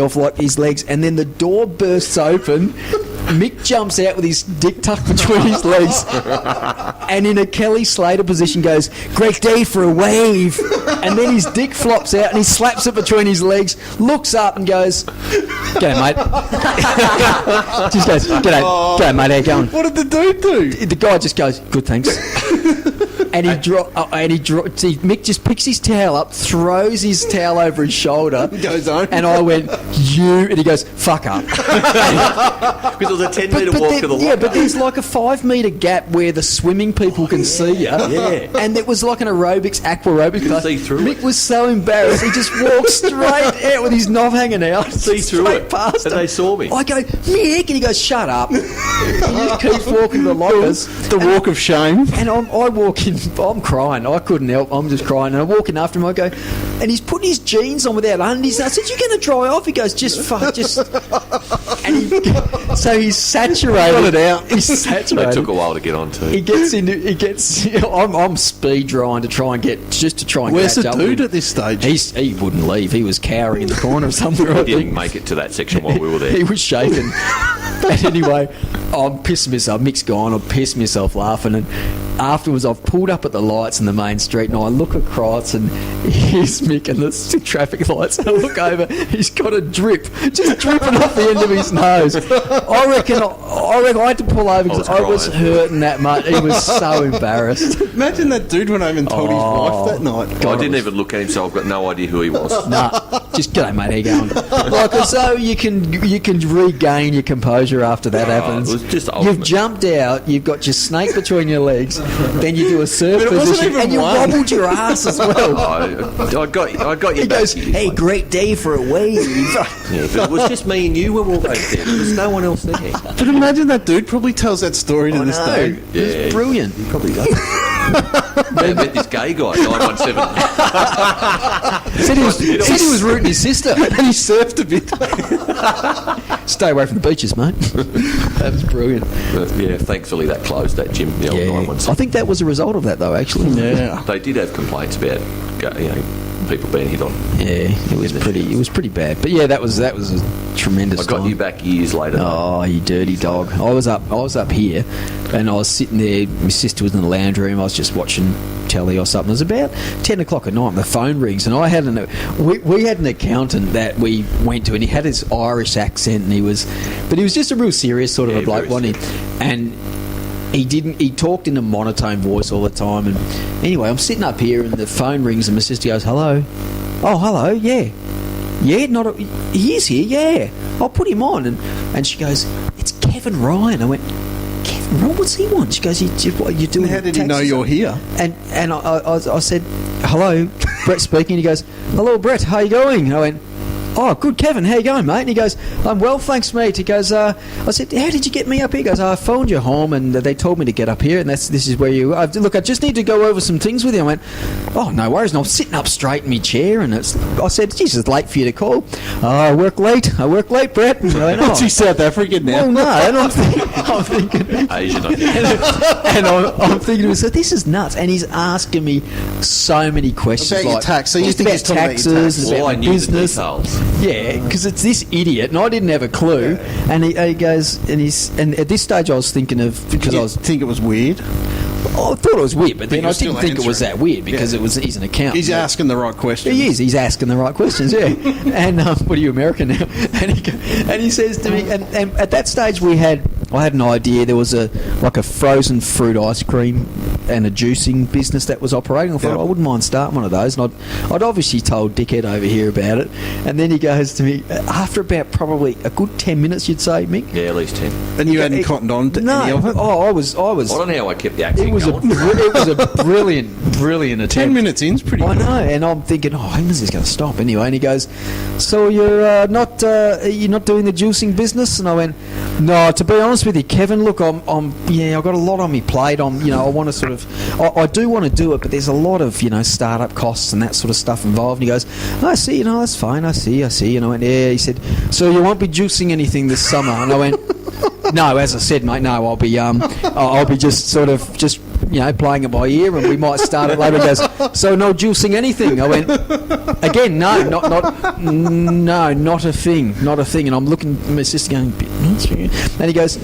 himself like his legs, and then the door bursts open. Mick jumps out with his dick tucked between his legs, and in a Kelly Slater position goes, "Great day for a wave," and then his dick flops out and he slaps it between his legs, looks up and goes, "G'day, mate." Just goes, "G'day, mate, how you going?" What did the dude do? The guy just goes, "Good, thanks." And Mick just picks his towel up, throws his towel over his shoulder, Goes on. and I went, "You," and he goes, "Fuck up." Because it was a 10-metre walk to the locker. Yeah, but there's like a 5-metre gap where the swimming people can see you. Yeah. And it was like an aqua aerobics class. see through Mick it. was so embarrassed, he just walked straight out with his knob hanging out. See through straight it. past And him. they saw me. I go, "Mick," and he goes, "Shut up." He just keeps walking to the lockers. The walk of shame. And I walk in, I'm crying. I couldn't help. I'm just crying. And I walk in after him. I go, and he's putting his jeans on without undies. And I said, "You're going to dry off?" He goes, "Just fuck, just." And so he's saturated. Got it out. He's They saturated. took a while to get on too. He gets into. He gets. I'm speed drying to try and Where's catch the up dude with him. at this stage? He wouldn't leave. He was cowering in the corner somewhere. I He didn't think. make it to that section while we were there. He was shaking. And anyway, I'm pissing myself. Mick's gone. I'm pissing myself laughing. And afterwards, I've pulled up at the lights in the main street, and I look across, and here's Mick and the traffic lights. And I look over. He's got a drip, just dripping off the end of his nose. I reckon I had to pull over because I was crying. hurting that much. He was so embarrassed. Imagine that dude went home and told his wife that night. I didn't even look at him, so I've got no idea who he was. Nah, just g'day, mate. How you going? Like, so you can regain your composure after that happens. it was just You've ultimate. jumped out. You've got your snake between your legs. Then you do a surf But it wasn't position, even and you one. wobbled your ass as well. I got you He back. goes, here. "Hey, great day for a wave." Yeah, but it was just me and you were all both there. There was no one else there. But imagine that dude probably tells that story to this No, day. it was brilliant. He probably does. I met this gay guy, 917. Said he was rooting his sister. And he surfed a bit. Stay away from the beaches, mate. That was brilliant. But yeah, thankfully that closed, that gym, the old Yeah, 917. I think that was a result of that, though. Actually, Yeah. They did have complaints about, people being hit on. yeah, it was pretty bad. But yeah, that was a tremendous. I got time. you back years later. Oh, you dirty dog! I was up here, and I was sitting there. My sister was in the lounge room. I was just watching telly or something. It was about 10 o'clock at night. And the phone rings, and I had we had an accountant that we went to, and he had his Irish accent, and he was just a real serious sort of a bloke, very wasn't he? And he talked in a monotone voice all the time. And anyway, I'm sitting up here, and the phone rings, and my sister goes, "Hello." "Oh, hello. Yeah, he is here. Yeah, I'll put him on." And she goes, "It's Kevin Ryan." I went, "Kevin Ryan? What's he want?" She goes, "What are you doing?" How did he know you're here? And I said, "Hello, Brett speaking." He goes, "Hello, Brett. How you going?" I went, "Oh, good, Kevin. How you going, mate?" And he goes, "I'm well, thanks, mate." He goes, I said, "How did you get me up here?" He goes, "I phoned you home, and they told me to get up here, and this is where you are. Look, I just need to go over some things with you." I went, "Oh, no worries." And I'm sitting up straight in my chair, and I said, "Geez, it's late for you to call." "Oh, I work late, Brett." And I went, What's he South African now? well, no, and I'm thinking, Asian, I think. and I'm thinking to myself, this is nuts. And he's asking me so many questions About your like tax. So you just think about he's talking about your taxes, tax? and All about I my knew business. the details. Yeah, because it's this idiot, and I didn't have a clue. And he goes, and at this stage I was thinking of because I think it was weird. thought it was weird, but then you're I still didn't think it was answering. that weird because he's an accountant. He's asking the right question. He is. He's asking the right questions, yeah. And what are you, American now? And he says to me, and at that stage I had an idea. There was a frozen fruit ice cream and a juicing business that was operating. I thought, I wouldn't mind starting one of those. And I'd obviously told Dickhead over here about it. And then he goes to me, after about probably a good 10 minutes, you'd say, Mick? Yeah, at least 10. And you hadn't cottoned on to any of it? Oh, I was. I don't know how I kept the accent It was a brilliant attempt. 10 minutes in's pretty I good. know, and I'm thinking, when is this going to stop anyway? And he goes, "So you're not doing the juicing business?" And I went, "No, to be honest with you, Kevin. Look, I've got a lot on my plate. I want to sort of, I do want to do it, but there's a lot of startup costs and that sort of stuff involved." And he goes, "I see, that's fine. I see." And I went, "Yeah." He said, "So you won't be juicing anything this summer?" And I went, "No, as I said, mate, no. I'll be just playing it by ear, and we might start it later. He goes, so no juicing anything. I went, again, no, not a thing. And I'm looking at my sister going, and he goes,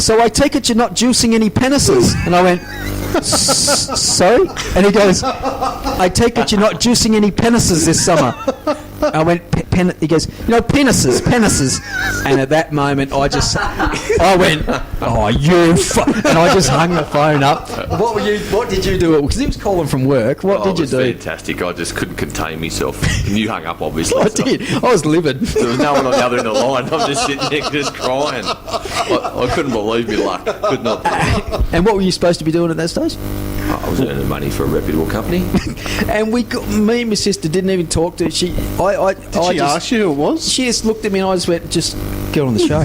so I take it you're not juicing any penises. And I went, sorry? And he goes, I take it you're not juicing any penises this summer. I went, he goes, penises. And at that moment, I went, oh, and I just hung the phone up. What did you do? Because he was calling from work. What did you do? It was fantastic. I just couldn't contain myself. And you hung up, obviously. I did. I was livid. There was no one on the other end of the line. I'm just sitting there just crying. I couldn't believe my luck. Could not. And what were you supposed to be doing at that stage? I was earning money for a reputable company. And me and my sister didn't even talk to her. Did she ask you who it was? She just looked at me and I just went, just get on the show.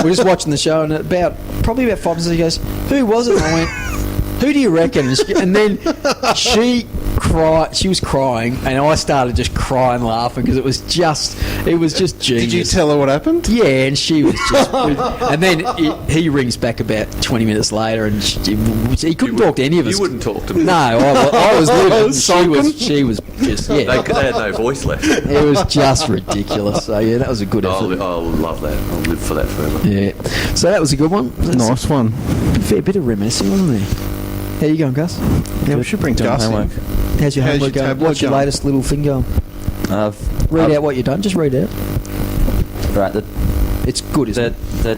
We're just watching the show, and probably about 5 minutes she goes, who was it? And I went, who do you reckon? And then she was crying, and I started just crying, laughing, because it was just genius. Did you tell her what happened? Yeah, and she was just... and then he rings back about 20 minutes later, and he couldn't talk to any of us. You wouldn't talk to me. No, I was livid. She was just... Yeah. They had no voice left. It was just ridiculous. So, yeah, that was a good effort. I love that. I'll live for that forever. Yeah. So that was a good one. Nice one. A fair bit of reminiscing, wasn't there? How you going, Gus? Yeah, we should bring Gus in. How's your homework going? What's your latest little thing going? Read out what you've done. Just read out. Right. It's good, isn't it? The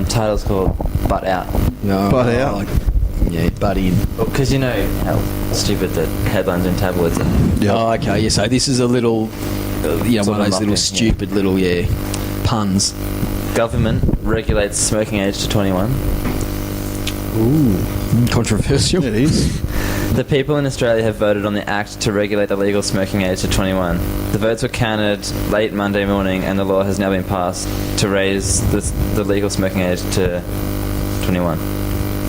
title's called Butt Out. No, Butt Out. Yeah, butt in. Because you know how stupid the headlines in tabloids are. Yeah. Oh, okay. Yeah. So this is a little, one of those little stupid little puns. Government regulates smoking age to 21. Ooh, controversial. It is. The people in Australia have voted on the act to regulate the legal smoking age to 21. The votes were counted late Monday morning, and the law has now been passed to raise the legal smoking age to 21.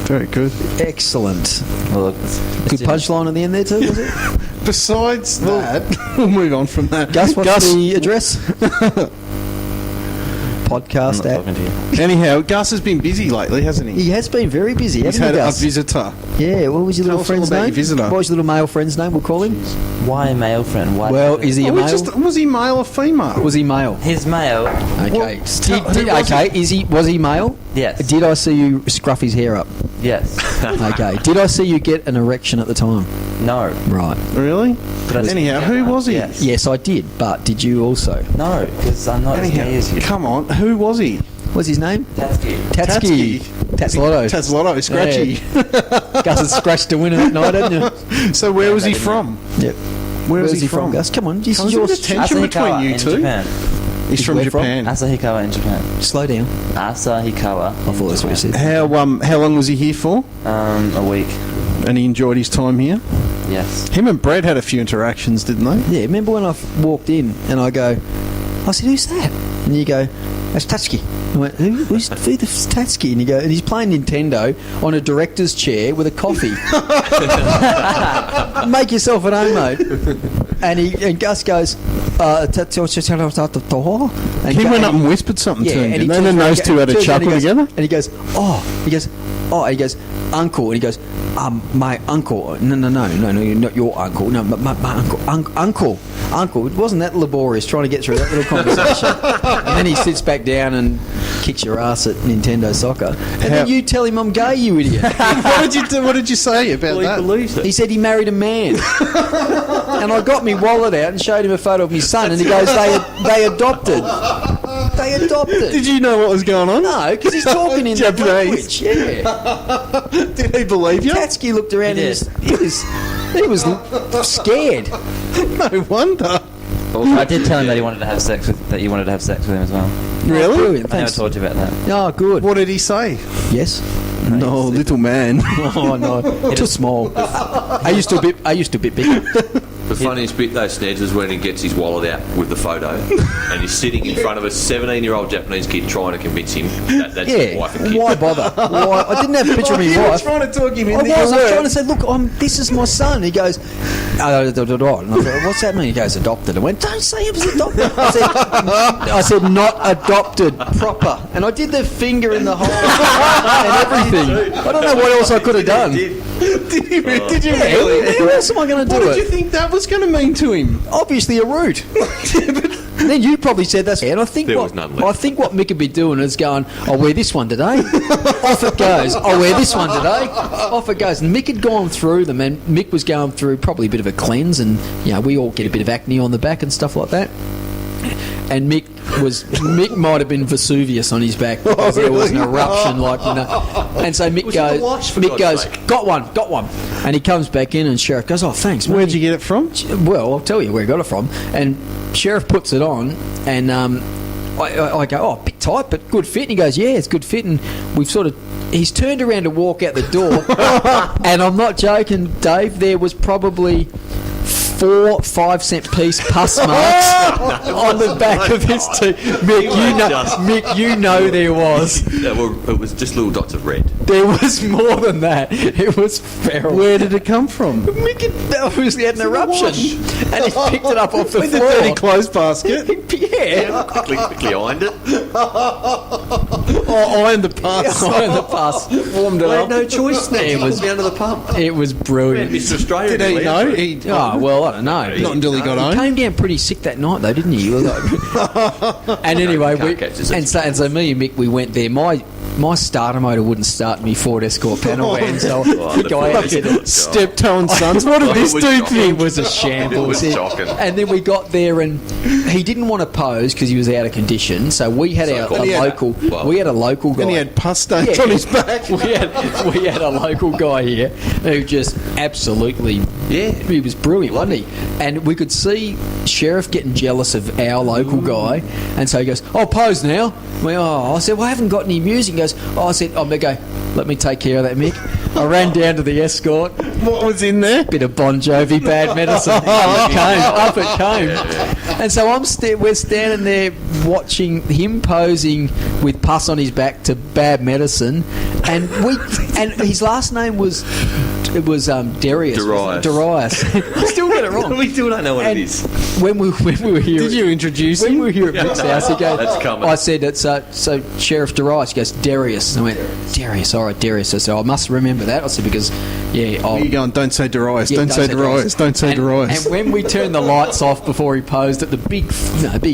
Very good. Excellent. Well, look, good punchline at the end there too, was it? Besides that, we'll move on from that. Gus, what's the address? Podcast I'm not talking to you. Anyhow, Gus has been busy lately, hasn't he? He has been very busy, He's hasn't had he, a Gus? visitor. Yeah, what was your Tell little us all friend's about name? your visitor. What was your little male friend's name, we'll call him? Why male friend? Why? Well, is he a male? Was he male or female? Was he male? He's male. Okay. Well, Was he male? Yes. Did I see you scruff his hair up? Yes. Okay. Did I see you get an erection at the time? No. Right. Really? But Anyhow, who was he? Yes. Yes, I did. But did you also? No, because I'm not as gay as you. Come on, who was he? What's his name? Tatsky. Tatslotto. Tatslotto, Scratchy. Gus had scratched to win it that night, hadn't you? So where was he from? Yep. Where was he from? Gus? Come on. This Is is there your a tension between you in two? Japan. He's from where from? Japan. Asahikawa in Japan. Slow down. Asahikawa. I thought that's what you said. How long was he here for? A week. And he enjoyed his time here? Yes. Him and Brad had a few interactions, didn't they? Yeah, remember when I walked in and I said, who's that? And you go, that's Tatsuki. I went, who's the Tatsuki? And you go, and he's playing Nintendo on a director's chair with a coffee. Make yourself at home, mate. And Gus goes, He went up and whispered something to him, and then those two had a chuckle together. And he goes, uncle. And he goes, my uncle. No, not your uncle. No, my uncle. Uncle. It wasn't that laborious trying to get through that little conversation. And then he sits back down and kicks your ass at Nintendo Soccer. And then you tell him I'm gay, you idiot. What did you say about that? He believes it. He said he married a man. And I got my wallet out and showed him a photo of my son, and he goes, they adopted. They adopted. Did you know what was going on? No, because he's talking in Japanese. Japanese. Yeah. Did he believe you? Tatsuki looked around He and he was scared. No wonder. I did tell him that you wanted to have sex with him as well. Really? Brilliant, I never thanks. told you about that. Oh, good. What did he say? Yes. No, little man. Oh no, too small. I used to a bit bigger. The funniest bit though, Sneds, is when he gets his wallet out with the photo and he's sitting in front of a 17-year-old Japanese kid trying to convince him that's his wife and kid. Why bother? Why? I didn't have a picture of my You were wife. trying to talk him I into was your trying to word. say, look, this is my son. He goes, and I thought, what's that mean? He goes, adopted. I went, don't say he was adopted. I said, not adopted, proper. And I did the finger in the hole and everything. I don't know what else I could have done. Did you Yeah, really? who else am I going to What do did you it? think that was going to mean to him? Obviously a root. Then you probably said that's. And I think There was none left. I think what Mick would be doing is going, I'll wear this one today. Off it goes. I'll wear this one today. Off it goes. And Mick had gone through them, and Mick was going through probably a bit of a cleanse, and we all get a bit of acne on the back and stuff like that. And Mick might have been Vesuvius on his back because there was an eruption, And so Mick Was it the watch, for Mick God's goes, sake? got one, and he comes back in, and Sheriff goes, oh, thanks, mate. Where'd you get it from? Well, I'll tell you where he got it from. And Sheriff puts it on, and I go, oh, a bit tight, but good fit. And he goes, yeah, it's good fit. And he's turned around to walk out the door, and I'm not joking, Dave, there was probably 4 5-cent piece pus marks on the back of his tee. Mick, you know there was. It was just little dots of red. There was more than that. It was feral. Where did it come from? Mick had obviously had an eruption, and he picked it up off the With the floor. dirty clothes basket. Yeah. Quickly ironed it. Oh, ironed the pus. On the pus, warmed it up. No choice. It was down to the pump. It was brilliant. Mr. Australia. Did he know? He, Oh well, I don't know. not until he got He home. came down pretty sick that night, though, didn't he? And anyway, Can't catch us. and so me and Mick, we went there. My starter motor wouldn't start in my Ford Escort panel van, so the guy had to Steptoe and Sons. What did this It was do to shocking. you? It was a shambles. It was shocking. And then we got there, and he didn't want to pose because he was out of condition. So we had a local guy. And he had pus stains Yeah. on his back. we had a local guy here who just absolutely, he was brilliant, wasn't he? And we could see Sheriff getting jealous of our local guy, and so he goes, "Oh, pose now." I said, "Well, I haven't got any music." He goes, "Oh," I said, "I'm gonna go. Let me take care of that, Mick." I ran down to the Escort. What was in there? Bit of Bon Jovi, Bad Medicine. Up it came. And so we're standing there watching him posing with pus on his back to Bad Medicine, and his last name was Darius. Darius. I still get it wrong. We still don't know what And it is. when we were here, Did you introduce when him? we were here at Mick's house, he goes, That's coming. I said, it's so Sheriff Darius. He goes, Darius. And I went, Darius, all right, Darius. I said, I must remember that. I said, because, I'll... You going, don't say Darius, Yeah, don't say Darius, don't say Darius. And when we turned the lights off before he posed at the big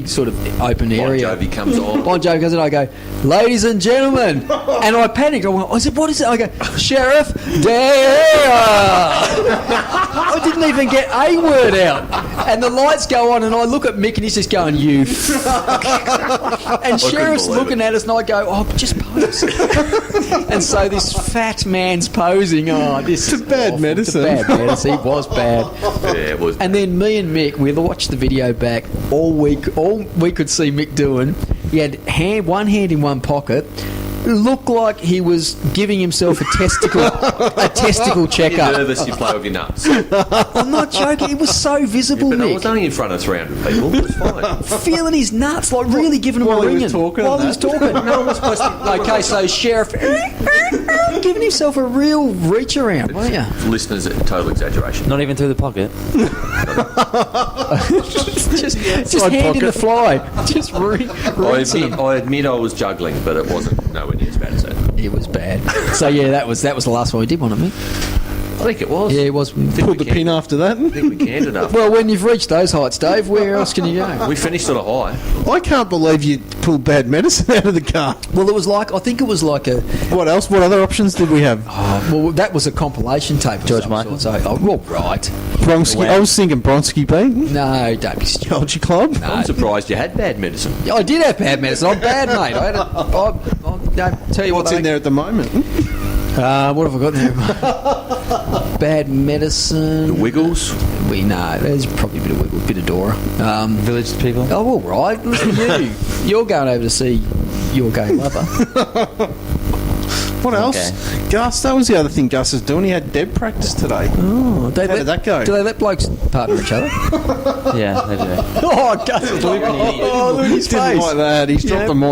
sort of open Bon area, Jovi comes on. Bon Jovi goes in, I go, ladies and gentlemen. And I panicked. I said, what is it? I go, Sheriff Darius. I didn't even get a word out. And the lights go on, and I look at Mick, and he's just going, you And Sheriff's believe looking it. at us, and I go, oh, just pose. And so this fat man's posing. Oh, this is Bad awful. Medicine. To Bad Medicine. He was bad. Yeah, it was. And then me and Mick, we watched the video back all week. All we could see Mick doing, he had one hand in one pocket. It looked like he was giving himself a testicle You're checkup. nervous, you play with your nuts. I'm not joking. It was so visible, But I was Mick. only in front of 300 people. It was fine. Feeling his nuts, like really giving him While a he was ringing. talking While and he was that. talking. No one was supposed to. Okay, so Sheriff giving himself a real reach around, weren't you? Listeners, total exaggeration. Not even through the pocket. Just Side hand in the pocket. fly. Just rinsing him. I admit I was juggling, but it wasn't nowhere near as bad as that. It was bad. So yeah, that was the last one we did, wasn't it, I think it was. Yeah, it was. Pulled the pin after that. I think we canned enough. Well, when you've reached those heights, Dave, where else can you go? We finished on a high. I can't believe you pulled Bad Medicine out of the car. Well, it was like, I think it was like a. What else? What other options did we have? Well, that was a compilation tape. of George some Michael? sort, So, well, right. Bronsky. I was thinking Bronsky beat. No, don't be stupid. Culture Club. I'm surprised you had Bad Medicine. I did have Bad Medicine. I'm bad, mate. I had I'll tell you What's in there at the moment? what have I got there? Bad Medicine. The Wiggles. We know. There's probably a bit of wiggle, bit of Dora. Village people. Oh, all right. Listen to you. You're going over to see your gay lover. What else? Gus, that was the other thing Gus is doing. He had Deb practice today. Oh, How did that go? Do they let blokes partner each other? Yeah, they do. Oh, Gus is look at his Didn't face. like that. He's dropped the mic.